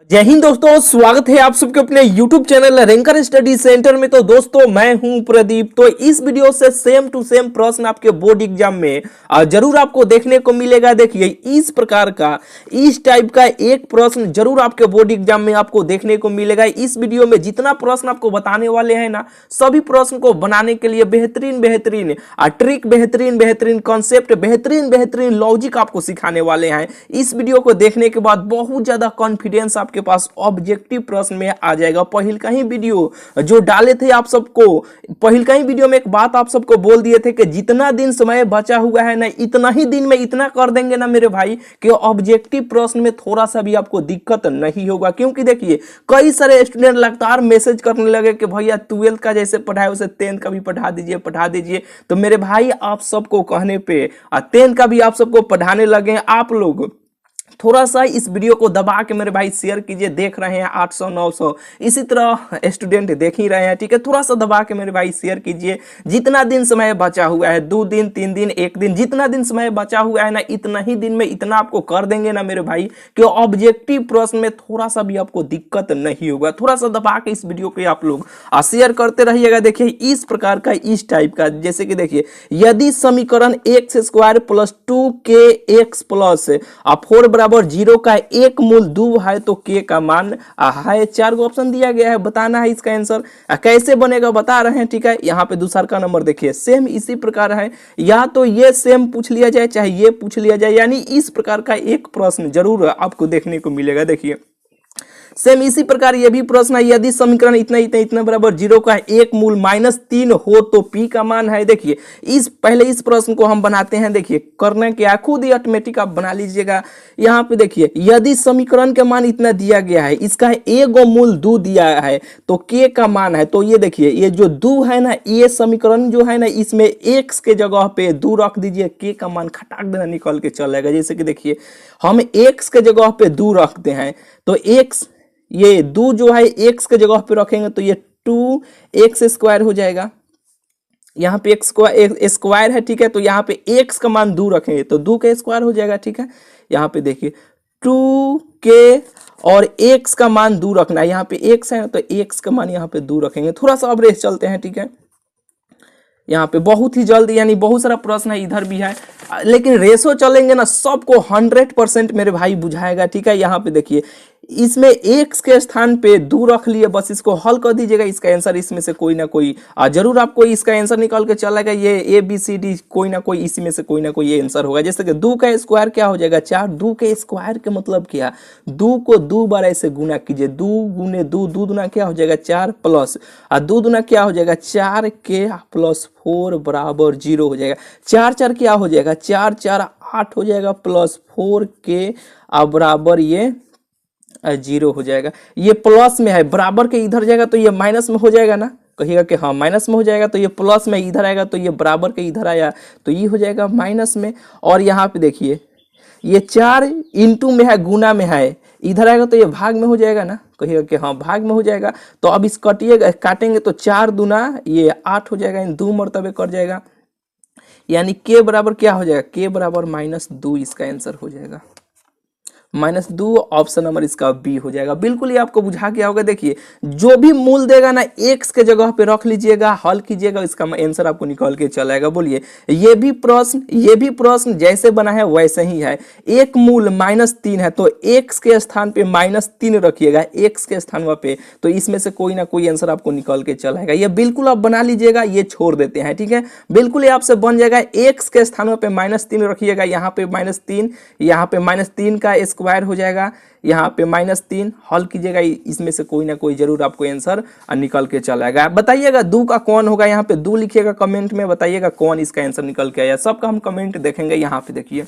जय हिंद दोस्तों, स्वागत है आप सबके अपने YouTube channel ranker study centre में। तो दोस्तों मैं हूं प्रदीप। तो इस वीडियो से सेम टू सेम प्रश्न आपके बोर्ड एग्जाम में जरूर आपको देखने को मिलेगा। देखिए इस प्रकार का इस टाइप का एक प्रश्न जरूर आपके बोर्ड एग्जाम में आपको देखने को मिलेगा। इस वीडियो में जितना प्रश्न आपको बताने वाले हैं ना, सभी प्रश्न को बनाने के लिए बेहतरीन बेहतरीन ट्रिक, बेहतरीन बेहतरीन कॉन्सेप्ट, बेहतरीन बेहतरीन लॉजिक आपको सिखाने वाले हैं। इस वीडियो को देखने के बाद बहुत ज्यादा कॉन्फिडेंस आपके पास ऑब्जेक्टिव प्रश्न में आ जाएगा। पहिल का ही वीडियो जो डाले थे आप सबको, पहिल का ही वीडियो में एक बात आप सबको बोल दिए थे कि जितना दिन समय बचा हुआ है ना, इतना ही दिन में इतना कर देंगे ना मेरे भाई कि ऑब्जेक्टिव प्रश्न में थोड़ा सा भी आपको दिक्कत नहीं होगा। क्योंकि देखिए कई सारे स्टूडेंट लगातार मैसेज करने लगे कि भैया 12th का जैसे पढ़ाए उसे 10th का भी पढ़ा दीजिए। तो मेरे भाई आप सबको कहने पे 10th का भी आप सबको पढ़ाने लगे। आप लोग थोड़ा सा इस वीडियो को दबा के मेरे भाई शेयर कीजिए। देख रहे हैं 800 900 इसी तरह स्टूडेंट देख ही रहे हैं, ठीक है। थोड़ा सा दबा के मेरे भाई शेयर कीजिए। जितना दिन समय बचा हुआ है, 2 दिन 3 दिन 1 दिन, जितना दिन समय बचा हुआ है ना, इतना ही दिन में इतना आपको कर देंगे ना मेरे भाई कि ऑब्जेक्टिव प्रश्न में थोड़ा सा भी आपको दिक्कत नहीं होगा। थोड़ा सा दबा के इस वीडियो को आप लोग शेयर करते रहिएगा। देखिए इस प्रकार का, इस टाइप का, जैसे कि देखिए यदि समीकरण x square plus 2k x plus 4 बराबर 0 का एक मूल 2 है तो k का मान है। 4 को ऑप्शन दिया गया है, बताना है इसका आंसर। कैसे बनेगा बता रहे हैं, ठीक है। यहाँ पे दूसरा का नंबर देखिए सेम इसी प्रकार है, या तो ये सेम पूछ लिया जाए चाहे ये पूछ लिया जाए, यानी इस प्रकार का एक प्रश्न जरूर आपको देखने को मिलेगा। देखिए सेम इसी प्रकार ये भी प्रश्न है, यदि समीकरण इतना इतना इतना बराबर 0 का एक मूल -3 हो तो p का मान है। देखिए इस पहले इस प्रश्न को हम बनाते हैं। देखिए करना क्या, खुद ही ऑटोमेटिक आप बना लीजिएगा। यहाँ पे देखिए यदि समीकरण का मान इतना दिया गया है, इसका एक मूल 2 दिया है तो k का मान है। तो ये देखिए ये जो 2 है ना, ये समीकरण जो है ना, इसमें x के जगह पे 2 रख दीजिए, k का मान खटाक देना निकल के चल जाएगा। जैसे कि देखिए हम x के जगह पे 2 रखते हैं तो x, ये 2 जो है x के जगह पे रखेंगे तो ये 2x स्क्वायर हो जाएगा। यहाँ पे x स्क्वायर है, ठीक है। तो यहाँ पे x का मान 2 रखेंगे तो 2 का स्क्वायर हो जाएगा, ठीक है। यहाँ पे देखिए 2k और x का मान 2 रखना है। यहाँ पे x है तो x का मान यहाँ पे 2 रखेंगे। थोड़ा सा अब रेस चलते हैं, ठीक है। यहाँ पे बहुत ही जल्द, यानी बहुत सारा प्रश्न है, इधर भी है, लेकिन रेसो चलेंगे ना सबको 100% मेरे भाई बुझाएगा, ठीक है। यहाँ पे देखिए इसमें x के स्थान पे 2 रख लिए, बस इसको हल कर दीजिएगा। इसका आंसर इसमें से कोई ना कोई जरूर आपको इसका आंसर निकाल के चलेगा। ये ABCD कोई ना कोई इसी में से कोई ना कोई ये आंसर होगा। जैसे कि 2 का स्क्वायर क्या हो जाएगा 4। 2 के स्क्वायर के मतलब क्या, 2 को 2 बार ऐसे गुना कीजिए, 2 गुने 2, 2 दुना क्या हो जाएगा 4 प्लस 2 दुना क्या हो जाएगा 4k प्लस 4 बराबर 0 हो जाएगा। 4 4 क्या हो जाएगा 4 4 8 हो जाएगा प्लस 4k बराबर ये 0 हो जाएगा। ये प्लस में है, बराबर के इधर जाएगा तो ये माइनस में हो जाएगा ना, कहिएगा कि हाँ माइनस में हो जाएगा। तो ये प्लस में इधर आएगा तो ये बराबर के इधर आया तो ये हो जाएगा माइनस में। और यहाँ पे देखिए ये 4 इंटू में है, गुना में है, इधर आएगा तो ये भाग में हो जाएगा ना, कहिएगा कि हाँ भाग में हो जाएगा। तो अब इस काटेंगे तो 4 दूना ये 8 हो जाएगा, इन 2 मरतबे कर जाएगा, यानी k बराबर क्या हो जाएगा, k बराबर -2 इसका आंसर हो जाएगा। -2 ऑप्शन नंबर इसका बी हो जाएगा। बिल्कुल ये आपको बुझा गया होगा। देखिए जो भी मूल देगा ना x के जगह पे रख लीजिएगा, हल कीजिएगा, इसका आंसर आपको निकल के चला आएगा। बोलिए ये भी प्रश्न जैसे बना है वैसे ही है। एक मूल -3 है तो x के स्थान पे -3 रखिएगा, x के स्थान पे, तो इसमें से कोई ना कोई आंसर आपको निकल के चला आएगा। ये बिल्कुल आप बना लीजिएगा, ये छोड़ देते हैं, ठीक है। बिल्कुल ये आपसे बन जाएगा। x के स्थान पे -3 रखिएगा, यहाँ पे -3, यहाँ पे -3 का स्क्वायर हो जाएगा, यहाँ पे -3 हल कीजिएगा, इसमें से कोई ना कोई जरूर आपको आंसर निकल के चला आएगा। बताइएगा 2 का कौन होगा, यहाँ पे 2 लिखिएगा कमेंट में, बताइएगा कौन इसका आंसर निकल के आया। सबका हम कमेंट देखेंगे। यहाँ पे देखिए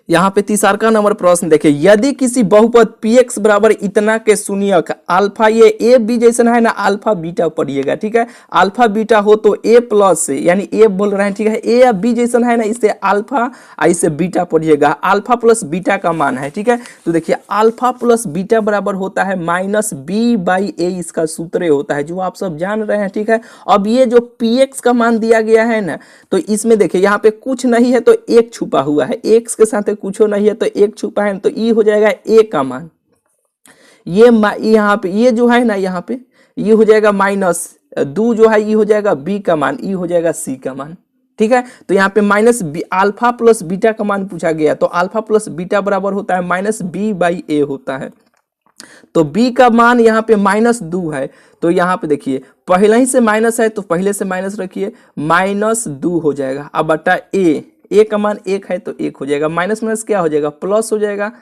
यहाँ पे तीसरा नंबर प्रश्न देखिए, यदि किसी बहुपद px बराबर इतना के शून्यक अल्फा, ये ए बी जैसा है ना, अल्फा बीटा पढ़िएगा, ठीक है। अल्फा बीटा हो तो a प्लस, यानी a बोल रहे हैं, ठीक है। ए या बी जैसा है ना, इससे अल्फा इसे बीटा पढ़िएगा। अल्फा प्लस बीटा का मान है, ठीक है। तो देखिए अल्फा प्लस बीटा बराबर होता है -b/a, इसका सूत्र होता है जो आप सब जान रहे हैं, ठीक है। अब ये जो px का मान दिया गया है ना, तो इसमें देखिए यहाँ पे कुछ नहीं है तो एक छुपा हुआ है, x के साथ कुछ नहीं है तो एक छुपा है, तो ई हो जाएगा a का मान। यहाँ पे ये जो है ना, यहाँ पे ये हो जाएगा माइनस 2 जो है, ये हो जाएगा बी का मान, ये हो जाएगा सी का मान। ठीक है, तो यहाँ पे माइनस अल्फा प्लस बीटा का मान पूछा गया, तो अल्फा प्लस बीटा बराबर होता है माइनस बी बाई ए होता है। तो b का मान यहाँ पे -2 है, तो यहाँ पे देखिए पहले ही से माइनस है तो पहले से माइनस रखिए, -2 हो जाएगा। अब बटा a का मान 1 है तो 1 हो जाएगा, माइनस माइनस क्या हो जाएगा, प्लस हो जाएगा।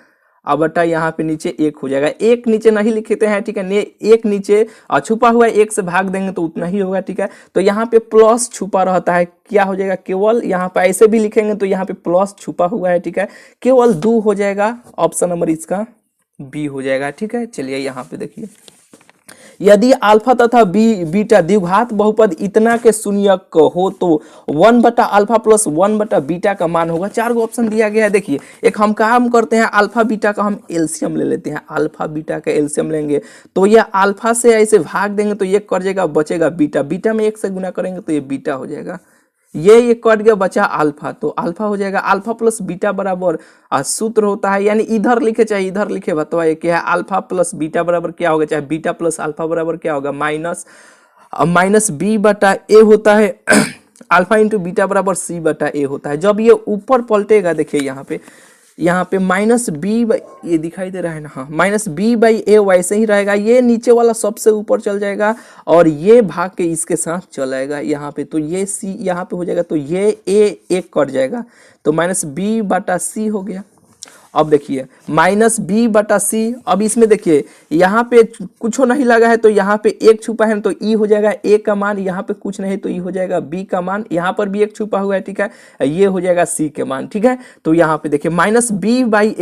अब बटा यहाँ पे नीचे 1 हो जाएगा, 1 नीचे नहीं लिखते हैं, ठीक है, 1 नीचे छुपा हुआ है, 1 से भाग देंगे तो उतना ही होगा। ठीक है, तो यहाँ पे प्लस छुपा रहता है, क्या हो जाएगा, केवल यहाँ पे ऐसे भी लिखेंगे तो यहाँ पे प्लस छुपा हुआ है। ठीक है, केवल 2 हो जाएगा, ऑप्शन नंबर इसका बी हो जाएगा। ठीक है, चलिए यहाँ पे देखिए, यदि अल्फा तथा बीटा द्विघात बहुपद इतना के शून्यक हो तो 1 बटा अल्फा प्लस 1 बटा बीटा का मान होगा। 4 गो ऑप्शन दिया गया है। देखिए, एक हम काम करते हैं, अल्फा बीटा का हम एलसीएम ले लेते हैं, अल्फा बीटा का एलसीएम लेंगे तो ये अल्फा से ऐसे भाग देंगे तो ये कट जाएगा, बचेगा बीटा, बीटा में 1 से गुना करेंगे तो ये बीटा हो जाएगा, ये कट गया, बचा अल्फा, तो अल्फा हो जाएगा अल्फा प्लस बीटा बराबर सूत्र होता है, यानी इधर लिखे चाहे इधर लिखे, बतवा ये क्या है, अल्फा प्लस बीटा बराबर क्या होगा, चाहे बीटा प्लस अल्फा बराबर क्या होगा, माइनस बी बटा ए होता है अल्फा इंटू बीटा बराबर सी बटा ए होता है। जब ये ऊपर पलटेगा, देखिए यहाँ पे माइनस बी, ये दिखाई दे रहा है ना, हाँ, माइनस बी बाई ए वैसे ही रहेगा, ये नीचे वाला सबसे ऊपर चल जाएगा और ये भाग के इसके साथ चलाएगा यहाँ पे, तो ये सी यहाँ पे हो जाएगा, तो ये ए एक कट जाएगा, तो माइनस बी बटा सी हो गया। अब देखिए माइनस बी बटा सी, अब इसमें देखिए यहाँ पे कुछ नहीं लगा है तो यहाँ पे 1 छुपा है, तो ई हो जाएगा ए का मान, यहाँ पे कुछ नहीं तो ई हो जाएगा बी का मान, यहाँ पर भी 1 छुपा हुआ है। ठीक है, ये हो जाएगा सी के मान। ठीक है, तो यहाँ पे देखिए माइनस बी बाई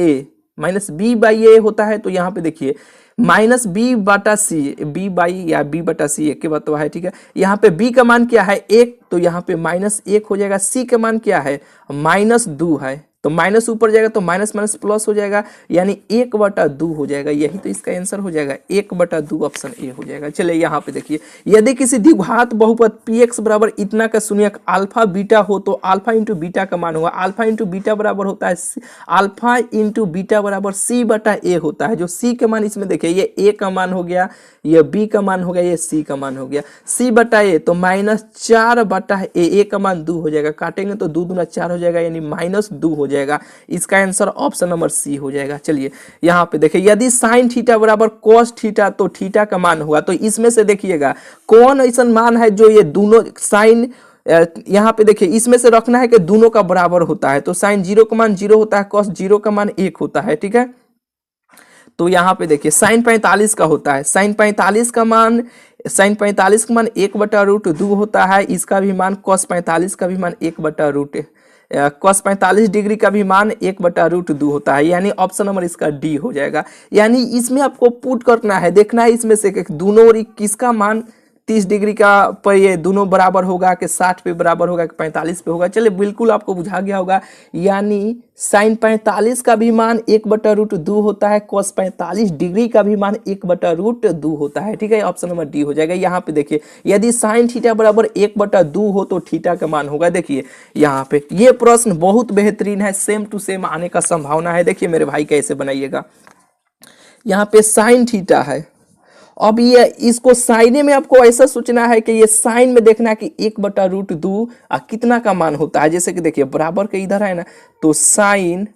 ए होता है, तो यहाँ पे देखिए माइनस बी बटा सी, बी बाई या बी बटा सी एक के बतवा है। ठीक है, यहाँ पे बी का मान क्या है 1, तो यहाँ पे -1 हो जाएगा, सी का मान क्या है -2 है, तो माइनस ऊपर जाएगा तो माइनस माइनस प्लस हो जाएगा, यानी 1/2 हो जाएगा, यही तो इसका आंसर हो जाएगा 1/2, ऑप्शन ए हो जाएगा। चलिए यहाँ पे देखिए, यदि किसी द्विघात बहुपद px बराबर इतना का शून्यक अल्फा बीटा हो तो अल्फा इंटू बीटा का मान होगा, अल्फा इंटू बीटा बराबर होता है अल्फा इंटू बीटा बराबर सी बटा ए होता है, जो सी का मान इसमें देखिए ये ए का मान हो गया, ये बी का मान हो गया, ये सी का मान हो गया, सी बटा ए तो -4 बटा ए का मान 2 हो जाएगा, काटेंगे तो 2 दूना 4 हो जाएगा, यानी -2 हो जाएगा। इसका आंसर ऑप्शन नंबर सी हो जाएगा। चलिए यहाँ पे देखिए, यदि साइन थीटा बराबर कॉस थीटा तो थीटा का मान होगा, तो इसमें से देखिएगा कौन ऐसा मान है जो ये दोनों साइन, यहाँ पे देखिए इसमें से रखना है कि दोनों का बराबर होता है, तो साइन 0 का मान 0 होता है, कॉस 0 का मान 1 होता है। ठीक है, तो यहाँ पे देखिए साइन 45 का होता है, साइन 45 का मान 1/√2 होता है, इसका भी मान कॉस 45 का भी मान 1/√, कॉस 45 डिग्री का भी मान 1/√2 होता है, यानी ऑप्शन नंबर इसका डी हो जाएगा। यानी इसमें आपको पुट करना है, देखना है इसमें से दोनों किसका मान 30 डिग्री का पर ये दोनों बराबर होगा कि 60 पे बराबर होगा कि 45 पे होगा। चलिए बिल्कुल आपको बुझा गया होगा, यानी साइन 45 का भी मान 1/√2 होता है, कॉस 45 डिग्री का भी मान 1/√2 होता है। ठीक है, ऑप्शन नंबर डी हो जाएगा। यहाँ पे देखिए, यदि साइन थीटा बराबर 1/2 हो तो थीटा का मान होगा। देखिए यहाँ पे ये प्रश्न बहुत बेहतरीन है, सेम टू सेम आने का संभावना है। देखिए मेरे भाई कैसे बनाइएगा, यहाँ पे साइन थीटा है, अब ये इसको साइने में आपको ऐसा सोचना है कि ये साइन में देखना है कि 1/√2 कितना का मान होता है। जैसे कि देखिए बराबर के इधर है ना, तो साइन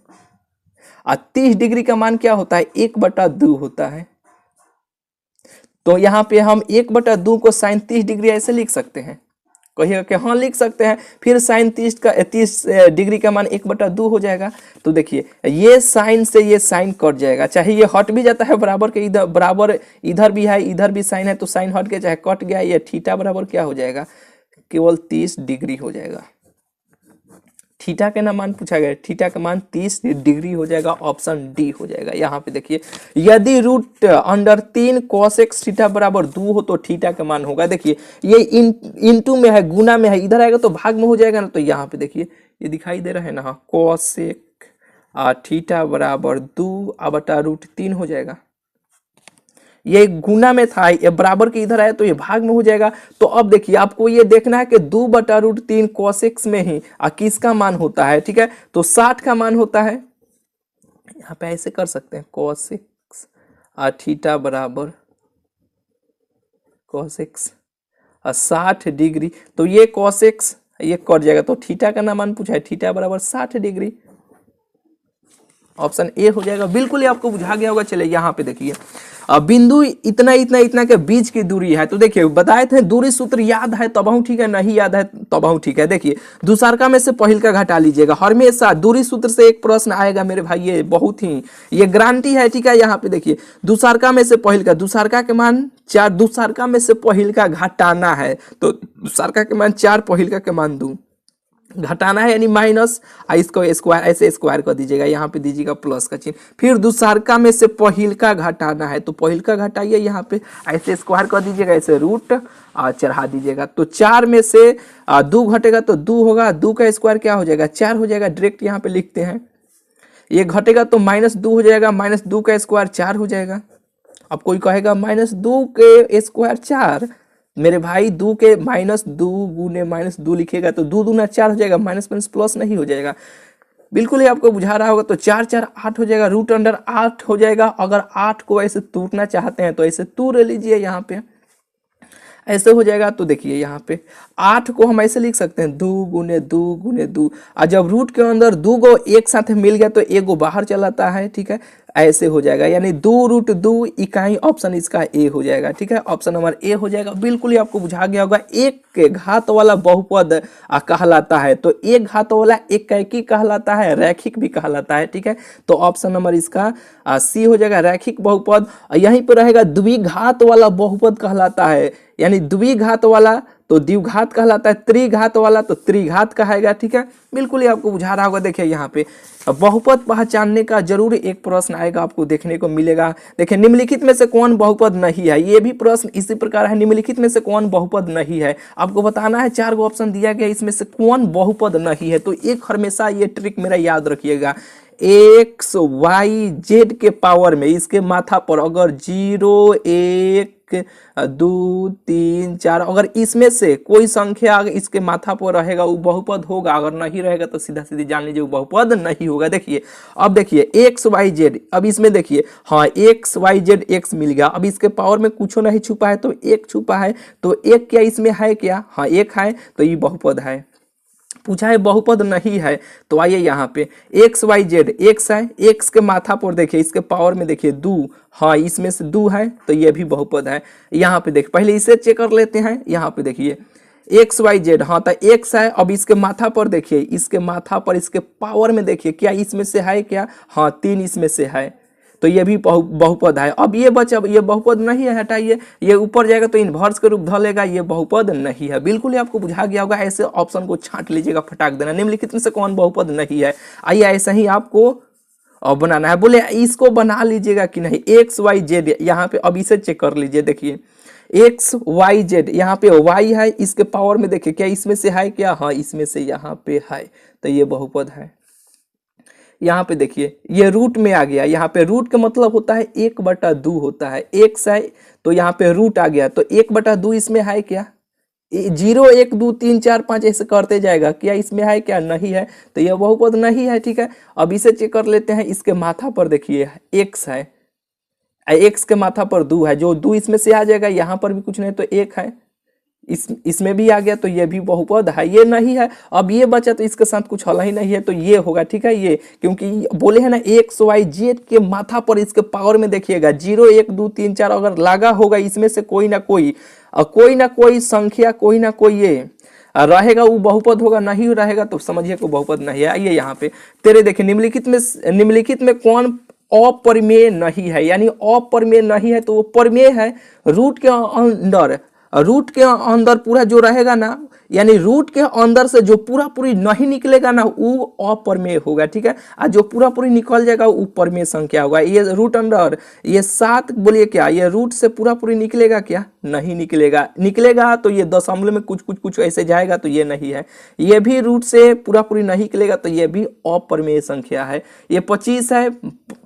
30 डिग्री का मान क्या होता है 1/2 होता है, तो यहाँ पे हम 1/2 को साइन 30 डिग्री ऐसे लिख सकते हैं, कहिएगा कि हाँ लिख सकते हैं। फिर साइन 30 डिग्री का मान 1/2 हो जाएगा, तो देखिए ये साइन से ये साइन कट जाएगा, चाहे ये हट भी जाता है बराबर के इधर, बराबर इधर भी है इधर भी साइन है तो साइन हट गया चाहे कट गया, ये थीटा बराबर क्या हो जाएगा केवल 30 डिग्री हो जाएगा। थीटा का ना मान पूछा गया, थीटा का मान 30 डिग्री हो जाएगा, ऑप्शन डी हो जाएगा। यहाँ पे देखिए, यदि √3 cos x थीटा बराबर 2 हो तो थीटा का मान होगा। देखिए ये इनटू में है, गुना में है, इधर आएगा तो भाग में हो जाएगा ना, तो यहाँ पे देखिए ये दिखाई दे रहा है ना, cos x थीटा बराबर 2/√3 हो जाएगा। ये गुना में था, ये बराबर के इधर आया तो ये भाग में हो जाएगा। तो अब देखिए आपको ये देखना है कि 2/√3 cos x में ही किसका मान होता है। ठीक है, तो 60 का मान होता है, यहाँ पे ऐसे कर सकते हैं cos x थीटा बराबर cos x 60 डिग्री। तो ये cos x ये कट जाएगा, तो थीटा का ना मान पूछा है, थीटा बराबर 60 डिग्री। ऑप्शन ए हो जाएगा। बिल्कुल ही आपको बुझा गया होगा। चलिए यहाँ पे देखिए, बिंदु इतना इतना इतना के बीच की दूरी है। तो देखिए बताए थे दूरी सूत्र याद है तबहू ठीक है, नहीं याद है तबहू ठीक है। देखिए दूसरका में से पहिल का घटा लीजिएगा, हमेशा दूरी सूत्र से एक प्रश्न आएगा मेरे भाई, ये बहुत ही ये गारंटी है ठीक है। यहाँ पे देखिए दूसरका में से पहिल का, दूसरका के मान 4, दूसरका में से पहिल का घटाना है, तो दूसरका के मान 4, पहिल का मान 2 घटाना है, यानी माइनस, इसको स्क्वायर ऐसे स्क्वायर कर दीजिएगा, यहाँ पे दीजिएगा प्लस का चिन्ह। फिर दूसरका में से पहिल का घटाना है, तो पहिल का घटाइए, यहाँ पे ऐसे स्क्वायर कर दीजिएगा, ऐसे रूट चढ़ा दीजिएगा। तो 4 में से 2 घटेगा तो 2 होगा, 2 का स्क्वायर क्या हो जाएगा 4 हो जाएगा, डायरेक्ट यहाँ पे लिखते हैं। ये घटेगा तो -2 हो जाएगा, -2 का स्क्वायर 4 हो जाएगा। अब कोई कहेगा -2 के स्क्वायर 4, मेरे भाई 2 के -2 गुने -2 लिखेगा तो 2 दूना 4 हो जाएगा, माइनस माइनस प्लस नहीं हो जाएगा। बिल्कुल ही आपको बुझा रहा होगा। तो 4 4 8 हो जाएगा, √8 हो जाएगा। अगर 8 को ऐसे तोड़ना चाहते हैं तो ऐसे तोड़ लीजिए, यहाँ पे ऐसे हो जाएगा। तो देखिए यहाँ पे 8 को हम ऐसे लिख सकते हैं 2 गुने 2 गुने 2, और जब रूट के अंदर 2 को एक साथ मिल गया तो 1 को बाहर चलाता है ठीक है, ऐसे हो जाएगा, यानी 2√2 इकाई। ऑप्शन इसका ए हो जाएगा ठीक है, ऑप्शन नंबर ए हो जाएगा। बिल्कुल ही आपको बुझा गया होगा। एक के घात वाला बहुपद कहलाता है, तो एक घात वाला एकाकी कहलाता है, रैखिक भी कहलाता है ठीक है। तो ऑप्शन नंबर इसका सी हो जाएगा, रैखिक बहुपद। यहीं पर रहेगा द्विघात वाला बहुपद कहलाता है, यानी द्विघात वाला तो द्विघात कहलाता है, त्रिघात वाला तो त्रिघात कहेगा ठीक है। बिल्कुल ही आपको बुझा रहा होगा। देखिए यहाँ पे बहुपद पहचानने का जरूर एक प्रश्न आएगा, आपको देखने को मिलेगा। देखिए निम्नलिखित में से कौन बहुपद नहीं है, ये भी प्रश्न इसी प्रकार है, निम्नलिखित में से कौन बहुपद नहीं है। आपको बताना है, 4 गो ऑप्शन दिया गया, इसमें से कौन बहुपद नहीं है। तो एक हमेशा ये ट्रिक मेरा याद रखिएगा, एक्स वाई जेड के पावर में इसके माथा पर अगर 0 1 2 3 4 अगर इसमें से कोई संख्या अगर इसके माथा पर रहेगा वो बहुपद होगा, अगर नहीं रहेगा तो सीधा सीधी जान लीजिए वो बहुपद नहीं होगा। देखिए अब देखिए एक्स वाई जेड, अब इसमें देखिए हाँ एक्स वाई जेड एक्स मिल गया, अब इसके पावर में कुछ नहीं छुपा है तो एक छुपा है, तो एक क्या इसमें है क्या, हाँ एक है, तो ये बहुपद है। पूछा है बहुपद नहीं है, तो आइए यहाँ पे एक्स वाई जेड एक्स है, एक्स के माथा पर देखिए इसके पावर में देखिए 2, हाँ इसमें से 2 है तो ये भी बहुपद है। यहाँ पे देखिए पहले इसे चेक कर लेते हैं। यहाँ पे देखिए एक्स वाई जेड, हाँ तो एक्स है, अब इसके माथा पर देखिए, इसके माथा पर इसके पावर में देखिए क्या इसमें से है क्या, हाँ 3 इसमें से है, तो ये भी बहुपद है। अब ये बचा, ये बहुपद नहीं है, हटाइए, ये ऊपर जाएगा तो इन्वर्स के रूप धर लेगा, ये बहुपद नहीं है। बिल्कुल ही आपको बुझा गया होगा। ऐसे ऑप्शन को छांट लीजिएगा, फटाक देना, निम्नलिखित में से कौन बहुपद नहीं है। आइए ऐसा ही आपको बनाना है, बोले इसको बना लीजिएगा कि नहीं, एक्स वाई जेड, यहाँ पे अब इसे चेक कर लीजिए। देखिए एक्स वाई जेड, यहाँ पे वाई है, इसके पावर में देखिए क्या इसमें से है क्या, हाँ इसमें से यहाँ पे है, तो ये बहुपद है। यहाँ पे देखिए ये रूट में आ गया, यहाँ पे रूट का मतलब होता है 1/2 होता है, एक्स है तो यहाँ पे रूट आ गया, तो 1/2 इसमें है क्या, 0 1 2 3 4 5 ऐसे करते जाएगा, क्या इसमें है क्या, नहीं है, तो यह बहुपद नहीं है ठीक है। अब इसे चेक कर लेते हैं, इसके माथा पर देखिए एक्स है, एक्स के माथा पर 2 है, जो 2 इसमें से आ जाएगा, यहाँ पर भी कुछ नहीं तो 1 है, इसमें भी आ गया, तो ये भी बहुपद है। ये नहीं है, अब ये बचा तो इसके साथ कुछ हल ही नहीं है, तो ये होगा ठीक है। ये क्योंकि बोले है ना एक्स वाई जेड के माथा पर इसके पावर में देखिएगा 0 1 2 3 4 अगर लगा होगा, इसमें से कोई ना कोई संख्या, कोई ना कोई ये रहेगा, वो बहुपद होगा, नहीं रहेगा तो समझिए को बहुपद नहीं है। आइए यहाँ पे तेरे देखिए निम्नलिखित में कौन अपरिमेय नहीं है, यानी अपरिमेय नहीं है तो वो परिमेय है। रूट के अंदर पूरा जो रहेगा ना, यानी रूट के अंदर से जो पूरा पूरी नहीं निकलेगा ना वो अप्रमेय होगा ठीक है, और जो पूरा पूरी निकल जाएगा वो प्रमेय संख्या होगा। ये रूट अंदर ये 7 बोलिए क्या, ये रूट से पूरा पूरी निकलेगा क्या, नहीं निकलेगा तो ये दशमलव में कुछ ऐसे जाएगा, तो ये नहीं है। ये भी रूट से पूरा पूरी नहीं निकलेगा, तो ये भी अप्रमेय संख्या है। ये 25 है,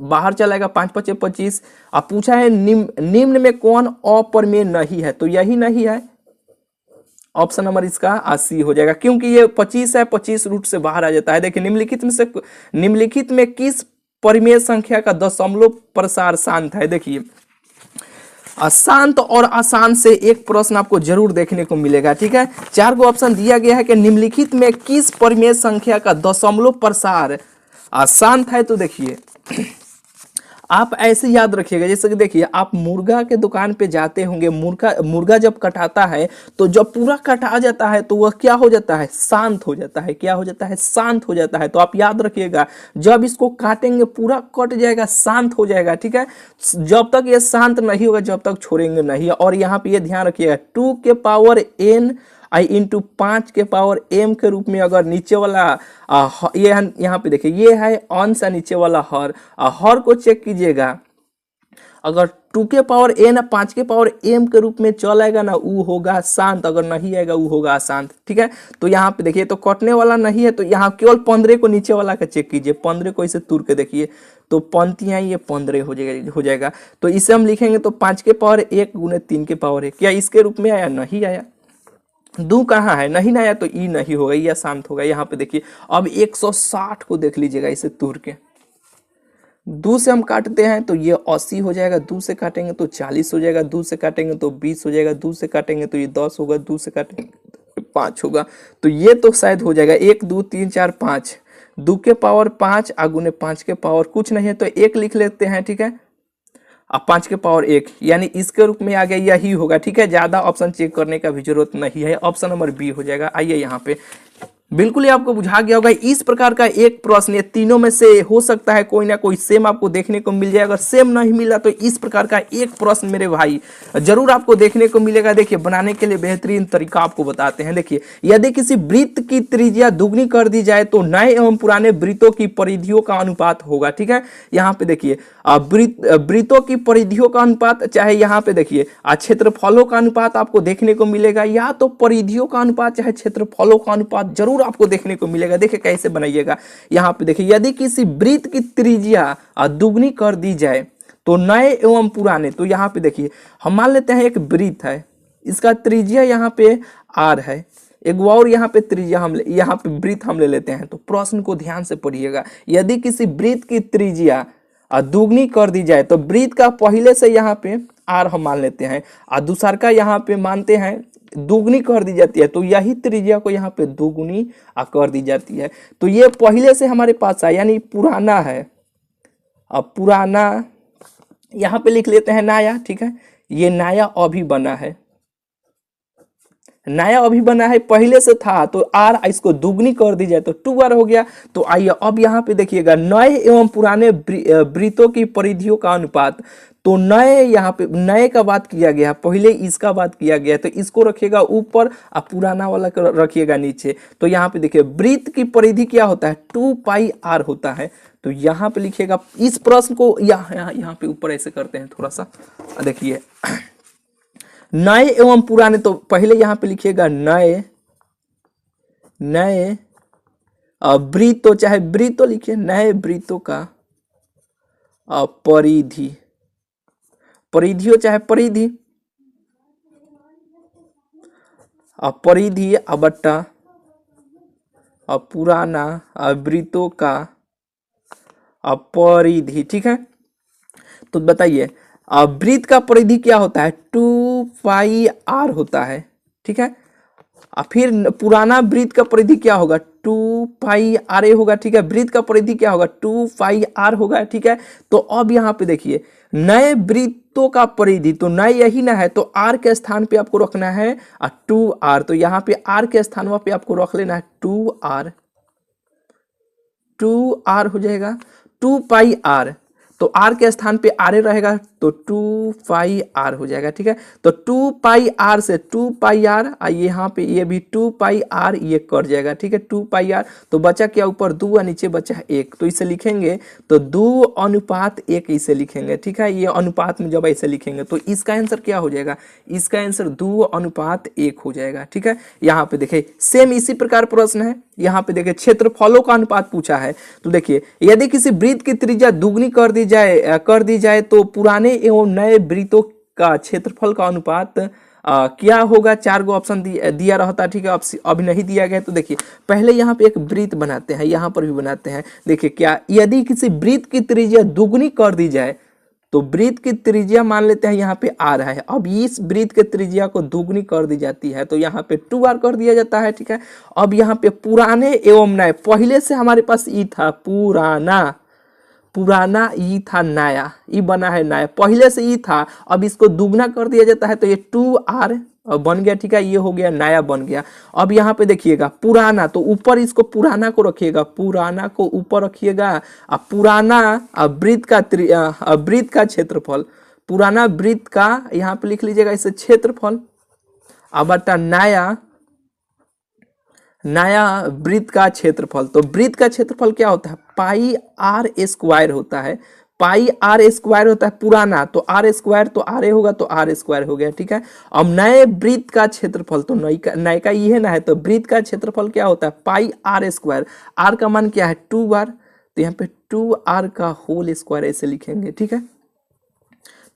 बाहर चलाएगा, 5 5 25। अब पूछा है निम्न में कौन अप्रमेय नहीं है, तो यही नहीं है, ऑप्शन नंबर इसका सी हो जाएगा, क्योंकि ये 25 है, 25 रूट से बाहर आ जाता है। देखिए निम्नलिखित में किस परिमेय संख्या का दशमलव प्रसार शांत है। देखिए शांत और अशांत से एक प्रश्न आपको जरूर देखने को मिलेगा। ठीक है, 4 गो ऑप्शन दिया गया है कि निम्नलिखित में किस परिमेय संख्या का दशमलव प्रसार अशांत है। तो देखिए आप ऐसे याद रखिएगा, जैसे कि देखिए आप मुर्गा के दुकान पे जाते होंगे, मुर्गा जब कटाता है तो जब पूरा कटा जाता है तो वह क्या हो जाता है, शांत हो जाता है। क्या हो जाता है, शांत हो जाता है। तो आप याद रखिएगा जब इसको काटेंगे पूरा कट जाएगा, शांत हो जाएगा। ठीक है, जब तक ये शांत नहीं होगा जब तक छोड़ेंगे नहीं। और यहाँ पे ये ध्यान रखिएगा 2 के पावर n आई इंटू 5 के पावर m के रूप में अगर नीचे वाला ये यहाँ पे देखिए ये है अंश है, नीचे वाला हर को चेक कीजिएगा। अगर 2 के पावर n 5 के पावर m के रूप में चल आएगा ना वो होगा शांत, अगर नहीं आएगा वो होगा अशांत। ठीक है, तो यहाँ पे देखिए तो कटने वाला नहीं है, तो यहाँ केवल 15 को नीचे वाला का चेक कीजिए। 15 को इसे तूर के देखिए तो पंक्तियां ये 15 हो जाएगा। तो इसे हम लिखेंगे तो 5 के पावर 1 गुने 3 के पावर 1, क्या इसके रूप में आया, नहीं आया। दू कहाँ है, नहीं ना आया, तो ई नहीं होगा, ये शांत होगा। यहाँ पे देखिए अब 160 को देख लीजिएगा इसे तूर के, 2 से हम काटते हैं तो ये 80 हो जाएगा, 2 से काटेंगे तो 40 हो जाएगा, 2 से काटेंगे तो 20 हो जाएगा, 2 से काटेंगे तो ये 10 होगा, 2 से काटेंगे तो 5 होगा। तो ये तो शायद हो जाएगा 1 2 3 4 5, 2 के पावर 5 गुने 5 के पावर कुछ नहीं है तो 1 लिख लेते हैं। ठीक है, अब 5 के पावर 1 यानी इसके रूप में आ गया, यही होगा। ठीक है, ज्यादा ऑप्शन चेक करने का भी जरूरत नहीं है, ऑप्शन नंबर बी हो जाएगा। आइए यहाँ पे बिल्कुल ही आपको बुझा गया होगा। इस प्रकार का एक प्रश्न ये तीनों में से हो सकता है कोई ना कोई सेम आपको देखने को मिल जाए। अगर सेम नहीं मिला तो इस प्रकार का एक प्रश्न मेरे भाई जरूर आपको देखने को मिलेगा। देखिए बनाने के लिए बेहतरीन तरीका आपको बताते हैं। देखिए यदि किसी वृत्त की त्रिज्या दुगनी कर दी जाए तो नए एवं पुराने वृत्तों की परिधियों का अनुपात होगा। ठीक है, यहाँ पे देखिए वृत्तों की परिधियों का अनुपात, चाहे यहाँ पे देखिए क्षेत्रफलों का अनुपात आपको देखने को मिलेगा, या तो परिधियों का अनुपात चाहे क्षेत्रफलों का अनुपात जरूर आपको देखने को मिलेगा। देखिए कैसे बनाइएगा, यहाँ पे देखिए यदि किसी वृत्त की त्रिज्या दुगनी कर दी जाए तो नए एवं पुराने, तो यहाँ पे देखिए हम मान लेते हैं एक वृत्त है, इसका त्रिज्या यहाँ पे r है, एक और यहाँ पे त्रिज्या हम यहाँ पे वृत्त हम ले लेते हैं। तो प्रश्न को ध्यान से पढ़िएगा, यदि किसी वृत्त की त्रिज्या दुगनी कर दी जाए तो वृत्त का पहले से यहाँ पे r हम मान लेते हैं और दूसरा का यहाँ पे मानते हैं दुगनी कर दी जाती है, तो यही त्रिज्या को यहाँ पे दुगुनी कर दी जाती है। तो ये पहले से हमारे पास है यानी पुराना है। अब पुराना यहाँ पे लिख लेते हैं नया। ठीक है, ये नया अभी बना है, नया अभी बना है, पहले से था तो r इसको दुगनी कर दी जाए तो 2r हो गया। तो आइए अब यहाँ पे देखिएगा नए एवं पुराने वृत्तों की परिधियों का अनुपात। तो नए यहाँ पे नए का बात किया गया, पहले इसका बात किया गया, तो इसको रखिएगा ऊपर और पुराना वाला रखिएगा नीचे। तो यहाँ पे देखिए वृत्त की परिधि क्या होता है, 2πr होता है। तो यहाँ पे लिखिएगा इस प्रश्न को यहाँ पे ऊपर ऐसे करते हैं थोड़ा सा, देखिए नए एवं पुराने, तो पहले यहाँ पे लिखिएगा नए वृत्तों, चाहे वृत्तों लिखिए, नए वृत्तों का परिधि, परिधियों चाहे परिधि परिधि बट्टा पुराना वृत्तों का परिधि। ठीक है, तो बताइए वृत्त का परिधि क्या होता है, 2πr होता है। ठीक है, फिर पुराना वृत्त का परिधि क्या होगा, 2πr होगा। ठीक है, वृत्त का परिधि क्या होगा, 2πr होगा। ठीक है, तो अब यहाँ पे देखिए नए वृत्तों का परिधि, तो नए यही ना है, तो r के स्थान पे आपको रखना है 2r, तो यहाँ पे r के स्थान पे आपको रख लेना है 2r हो जाएगा। 2πr, तो r के स्थान पे r रहेगा तो 2πr हो जाएगा। ठीक है, तो 2πr से 2πr यहाँ पे ये भी 2πr ये कट जाएगा। ठीक है, 2πr, तो बचा क्या, ऊपर 2 और नीचे बचा 1, तो इसे लिखेंगे तो 2:1 इसे लिखेंगे। ठीक है, ये अनुपात में जब ऐसे लिखेंगे तो इसका आंसर क्या हो जाएगा, इसका आंसर 2:1 हो जाएगा। ठीक है, यहाँ पे देखिए सेम इसी प्रकार प्रश्न है, यहाँ पे देखिए क्षेत्रफलों का अनुपात पूछा है। तो देखिए यदि किसी वृत्त की त्रिज्या दुगनी कर दी जाए तो पुराने एवं नए वृत्तों का क्षेत्रफल का अनुपात क्या होगा, 4 गो ऑप्शन दिया रहता, ठीक है, अभी नहीं दिया गया। तो देखिए पहले यहाँ पे एक वृत्त बनाते हैं, यहाँ पर भी बनाते हैं। देखिए क्या, यदि किसी वृत्त की त्रिज्या दुगनी कर दी जाए, तो वृत्त की त्रिज्या मान लेते हैं यहाँ पे r है। अब इस वृत्त के त्रिज्या को दुगनी कर दी जाती है तो यहाँ पे 2r कर दिया जाता है, ठीक है। अब यहाँ पे पुराने एवं नए, पहले से हमारे पास ई था पुराना ई था, नया ई बना है नया, पहले से ई था, अब इसको दुगना कर दिया जाता है तो ये 2r बन गया, ठीक है, ये हो गया नया बन गया। अब यहाँ पे देखिएगा पुराना, तो ऊपर इसको पुराना को रखिएगा, पुराना को ऊपर रखिएगा। अब पुराना वृत्त का क्षेत्रफल, पुराना वृत्त का यहाँ पे लिख लीजिएगा इसे क्षेत्रफल। अब बटा नया वृत्त का क्षेत्रफल। तो वृत्त का क्षेत्रफल क्या होता है, पाई आर स्क्वायर होता है, पाई आर स्क्वायर होता है पुराना, तो आर स्क्वायर तो आर होगा, तो आर स्क्वायर हो गया, ठीक है। अब नए वृत्त का क्षेत्रफल, तो नए का ये ना है, तो वृत्त का क्षेत्रफल क्या होता है, पाई आर स्क्वायर, आर का मान क्या है 2r, तो यहाँ पे 2r का होल स्क्वायर ऐसे लिखेंगे, ठीक है।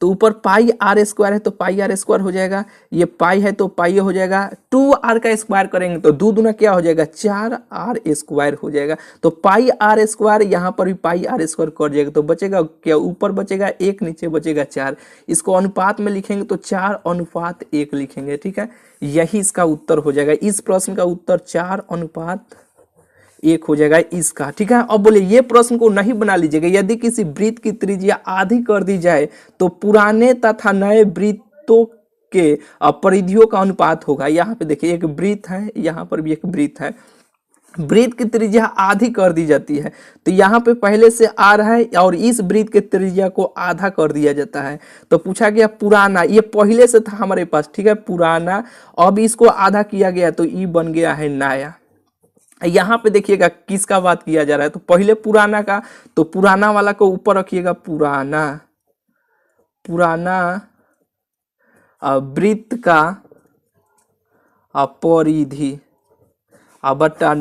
तो ऊपर पाई आर स्क्वायर है तो पाई आर स्क्वायर हो जाएगा, ये पाई है तो पाई हो जाएगा, 2r का स्क्वायर करेंगे तो 2 दूना क्या हो जाएगा 4r स्क्वायर हो जाएगा। तो पाई आर स्क्वायर, यहाँ पर भी पाई आर स्क्वायर कर जाएगा, तो बचेगा क्या, ऊपर बचेगा 1, नीचे बचेगा 4। इसको अनुपात में लिखेंगे तो 4:1 लिखेंगे, ठीक है। यही इसका उत्तर हो जाएगा, इस प्रश्न का उत्तर 4:1 हो जाएगा इसका, ठीक है। अब बोले ये प्रश्न को नहीं बना लीजिएगा, यदि किसी वृत्त की त्रिज्या आधी कर दी जाए तो पुराने तथा नए वृत्तों के परिधियों का अनुपात होगा। यहाँ पे देखिए एक वृत्त है, यहाँ पर भी एक वृत्त है, वृत्त की त्रिज्या आधी कर दी जाती है, तो यहाँ पे पहले से आ रहा है और इस वृत्त के त्रिज्या को आधा कर दिया जाता है। तो पूछा गया पुराना, ये पहले से था हमारे पास, ठीक है, पुराना, अब इसको आधा किया गया तो ई बन गया है नया। यहाँ पे देखिएगा किसका बात किया जा रहा है, तो पहले पुराना का, तो पुराना वाला को ऊपर रखिएगा, पुराना वृत्त का परिधि, बटा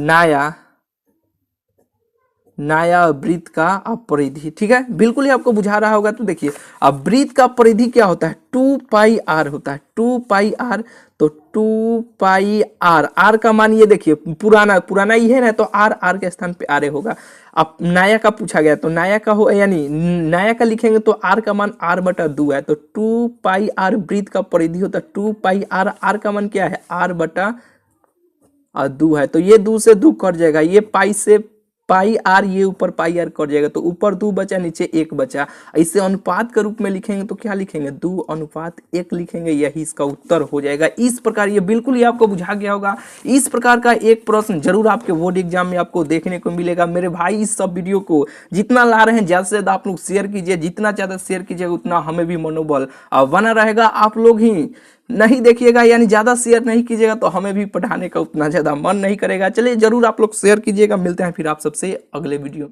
नया वृत्त का परिधि, ठीक है, बिल्कुल ही आपको बुझा रहा होगा। तो देखिए अब वृत्त का परिधि क्या होता है, 2πr होता है, 2πr, तो 2πr, r का मान ये देखिए पुराना ही है ना, तो r के स्थान पे r होगा। अब नया का पूछा गया तो नया का हो, यानी नया का लिखेंगे तो r का मान r/2 है, तो 2πr वृत्त का परिधि होता है 2πr, r का मान क्या है r/2 है, तो ये 2 से 2 कट जाएगा, ये पाई से पाई आर, ये ऊपर पाई आर कट जाएगा, तो ऊपर 2 बचा, नीचे 1 बचा। इसे अनुपात के रूप में लिखेंगे तो क्या लिखेंगे 2:1 लिखेंगे, यही इसका उत्तर हो जाएगा। इस प्रकार ये बिल्कुल ही आपको बुझा गया होगा। इस प्रकार का एक प्रश्न जरूर आपके बोर्ड एग्जाम में आपको देखने को मिलेगा। मेरे भाई इस सब वीडियो को जितना ला रहे हैं ज्यादा से ज्यादा आप लोग शेयर कीजिए, जितना ज्यादा शेयर कीजिएगा उतना हमें भी मनोबल बना रहेगा। आप लोग ही नहीं देखिएगा, यानी ज्यादा शेयर नहीं कीजिएगा तो हमें भी पढ़ाने का उतना ज्यादा मन नहीं करेगा। चलिए जरूर आप लोग शेयर कीजिएगा, मिलते हैं फिर आप सबसे अगले वीडियो।